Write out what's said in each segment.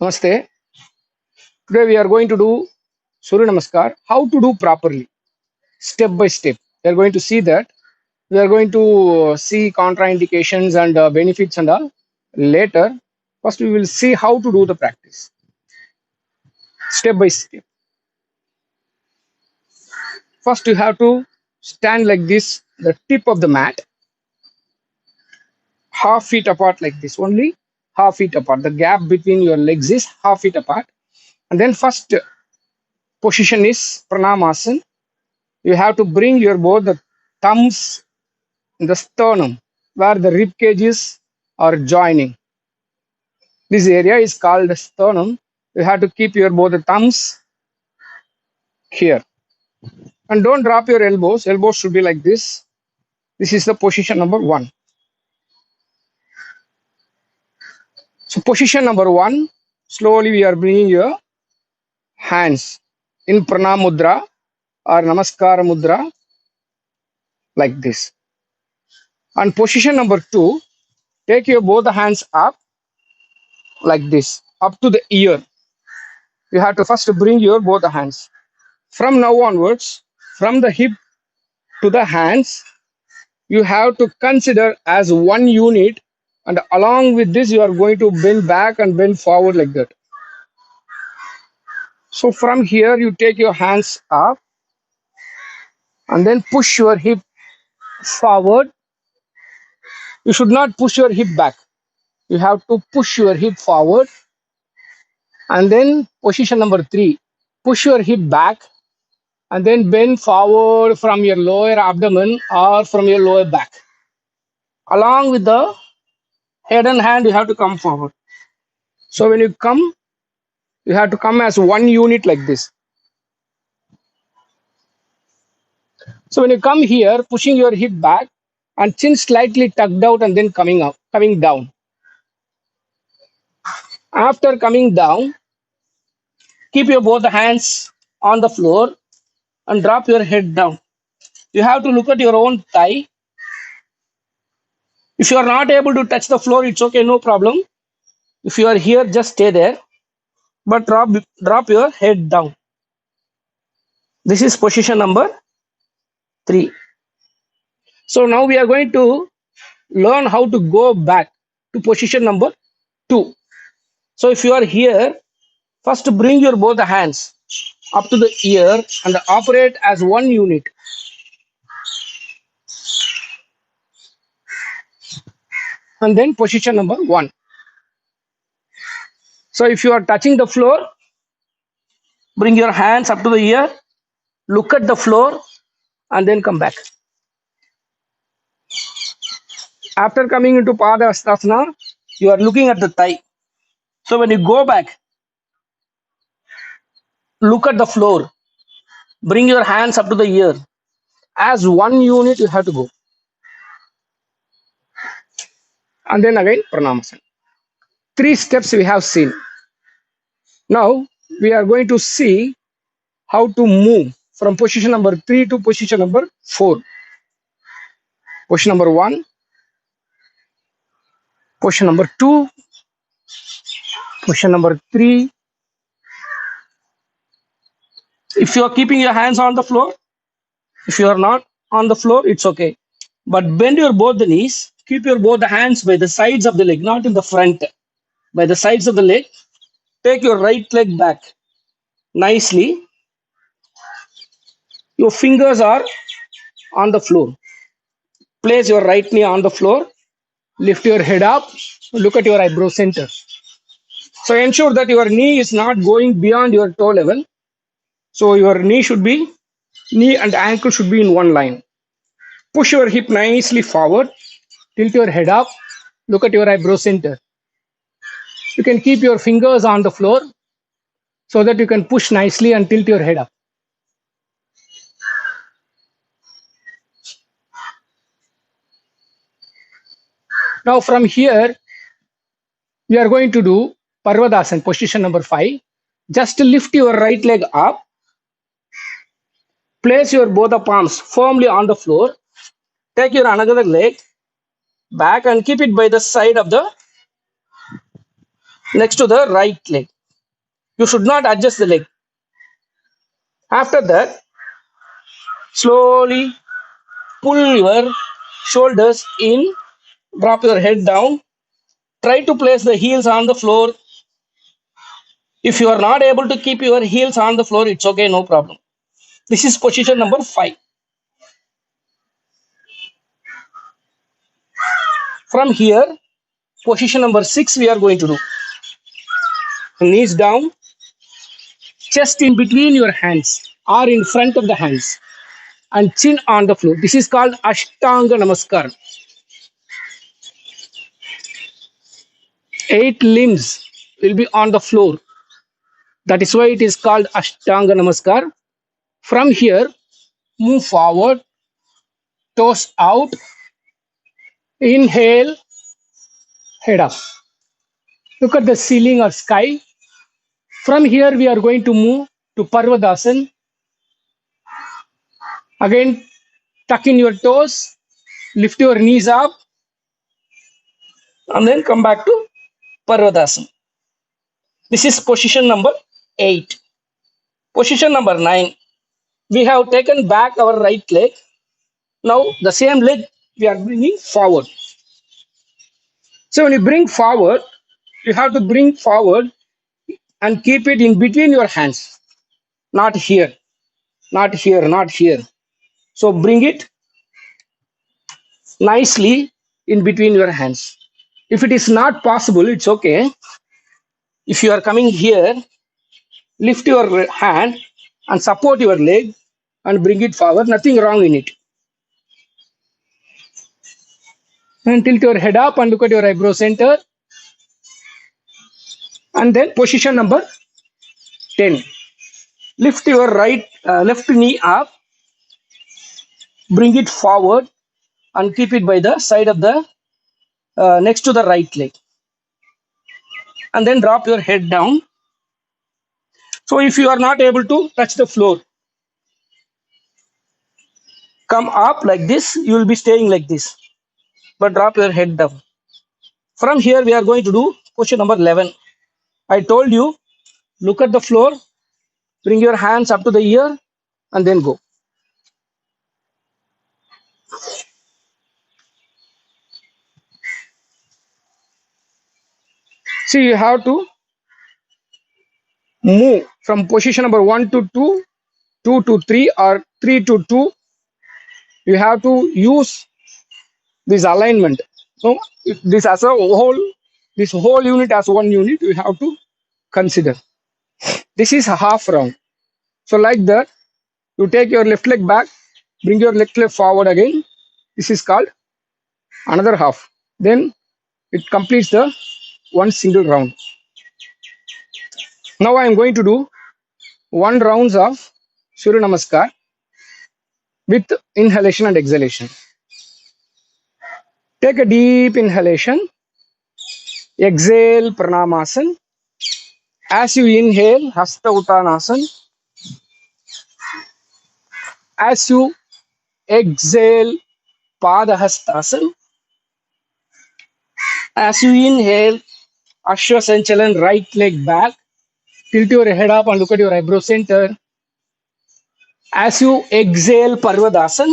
Namaste. Today we are going to do Surya Namaskar. How to do properly, step by step. We are going to see that. We are going to see contraindications and benefits and all later. First, we will see how to do the practice step by step. First, you have to stand like this, the tip of the mat, half feet apart like this. Only half feet apart. The gap between your legs is half feet apart. And then first position is Pranamasana. You have to bring your both the thumbs in the sternum where the rib cages are joining. This area is called the sternum. You have to keep your both the thumbs here and don't drop your elbows. Elbows should be like this. This is the position number one. So position number one, slowly we are bringing your hands in pranam mudra or namaskara mudra like this. And position number two, take your both the hands up like this, up to the ear. You have to first bring your both the hands. From now onwards, from the hip to the hands, you have to consider as one unit, and along with this, you are going to bend back and bend forward like that. So from here, you take your hands up and then push your hip forward. You should not push your hip back. You have to push your hip forward. And then position number three, push your hip back and then bend forward from your lower abdomen or from your lower back. Along with the head and hand, you have to come forward. So when you come, you have to come as one unit like this. So when you come here, pushing your hip back and chin slightly tucked out and then coming up, coming down. After coming down, keep your both hands on the floor and drop your head down. You have to look at your own thigh. If you are not able to touch the floor, it's okay, no problem. If you are here, just stay there, but drop your head down. This is position number three. So now we are going to learn how to go back to position number two. So if you are here, first bring your both hands up to the ear and operate as one unit. And then position number one. So if you are touching the floor, bring your hands up to the ear, look at the floor, and then come back. After coming into Padahastasana, you are looking at the thigh. So when you go back, look at the floor, bring your hands up to the ear. As one unit, you have to go. And then again, Pranamasana. Three steps we have seen. Now, we are going to see how to move from position number three to position number four. Position number one, position number two, position number three. If you are keeping your hands on the floor, if you are not on the floor, it's okay. But bend your both the knees, keep your both the hands by the sides of the leg, not in the front, by the sides of the leg. Take your right leg back nicely. Your fingers are on the floor. Place your right knee on the floor. Lift your head up. Look at your eyebrow center. So ensure that your knee is not going beyond your toe level. So your knee and ankle should be in one line. Push your hip nicely forward. Tilt your head up. Look at your eyebrow center. You can keep your fingers on the floor so that you can push nicely and tilt your head up. Now from here, we are going to do Parvadasana, position number 5. Just lift your right leg up. Place your both the palms firmly on the floor. Take your another leg back and keep it by the side of the next to the right leg. You should not adjust the leg. After that, slowly pull your shoulders in, drop your head down. Try to place the heels on the floor. If you are not able to keep your heels on the floor, it's okay, no problem. This is position number 5. From here, position number 6 we are going to do. Knees down, chest in between your hands or in front of the hands, and chin on the floor. This is called Ashtanga Namaskar. 8 limbs will be on the floor. That is why it is called Ashtanga Namaskar. From here, move forward, toes out, inhale, head up. Look at the ceiling or sky. From here, we are going to move to Parvadasan. Again, tuck in your toes, lift your knees up, and then come back to Parvadasan. This is position number 8. Position number 9. We have taken back our right leg. Now, the same leg we are bringing forward. So, when you bring forward, you have to bring forward and keep it in between your hands. Not here, not here, not here. So, bring it nicely in between your hands. If it is not possible, it's okay. If you are coming here, lift your hand and support your leg and bring it forward. Nothing wrong in it. And tilt your head up and look at your eyebrow center. And then position number 10. Lift your left knee up, bring it forward and keep it by the side of the next to the right leg. And then drop your head down. So if you are not able to touch the floor, come up like this, you will be staying like this. But drop your head down. From here, we are going to do question number 11. I told you, look at the floor, bring your hands up to the ear, and then go. See, you have to move from position number 1 to 2, 2 to 3, or 3 to 2. You have to use this alignment. So, if this as a whole, this whole unit as one unit, you have to consider. This is a half round. So, like that, you take your left leg back, bring your left leg forward again. This is called another half. Then it completes the one single round. Now I am going to do 1 rounds of Surya Namaskar with inhalation and exhalation. Take a deep inhalation, exhale Pranamasana. As you inhale, Hasta Uttanasana. As you exhale, Padahastasana. As you inhale, Ashwasanchalan, right leg back. Tilt your head up and look at your eyebrow center. As you exhale, Parvadasan.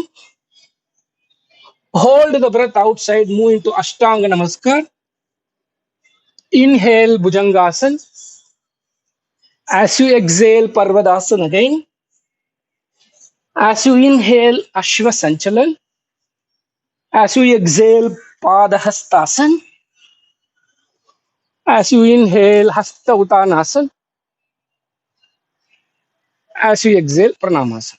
Hold the breath outside, move into Ashtanga Namaskar. Inhale, Bhujangasana. As you exhale, Parvadasan again. As you inhale, Ashwasanchalan. As you exhale, Padahastasana. As you inhale, Hasta Uttanasana. As you exhale, Pranamasana.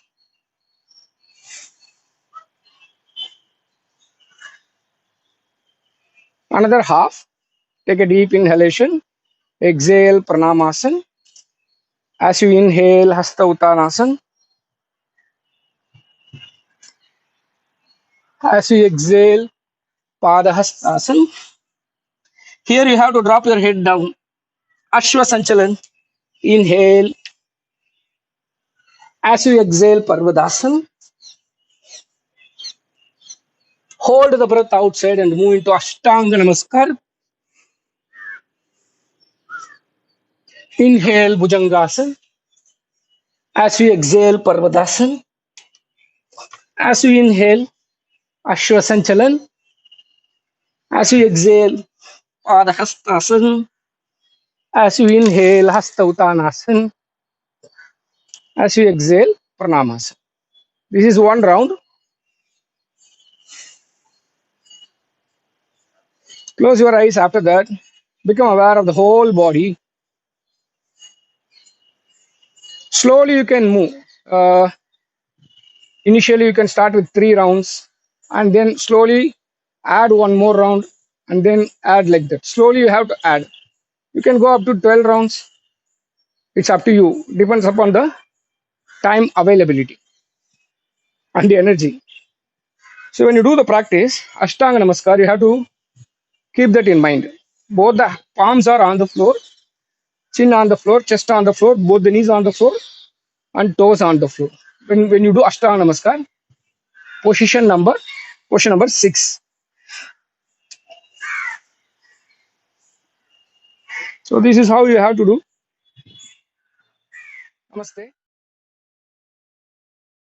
Another half. Take a deep inhalation. Exhale, Pranamasana. As you inhale, Hasta Uttanasana. As you exhale, Padahastasana. Here you have to drop your head down. Ashwasanchalan. Inhale. As you exhale, Parvadasan. Hold the breath outside and move into Ashtanga Namaskar. Inhale Bhujangasana. As we exhale Parvatasana. As we inhale Ashwasanchalan. As we exhale Padahastasana. As we inhale Hasta Uttanasana. As we exhale Pranamasana. This is one round. Close your eyes after that. Become aware of the whole body. Slowly you can move. Uh, Initially, you can start with 3 rounds and then slowly add one more round and then add like that. Slowly, you have to add. You can go up to 12 rounds. It's up to you. Depends upon the time availability and the energy. So, when you do the practice, Ashtanga Namaskar, you have to keep that in mind. Both the palms are on the floor, chin on the floor, chest on the floor, both the knees on the floor, and toes on the floor. When you do Ashtanga Namaskar, position number position number 6. So this is how you have to do. Namaste.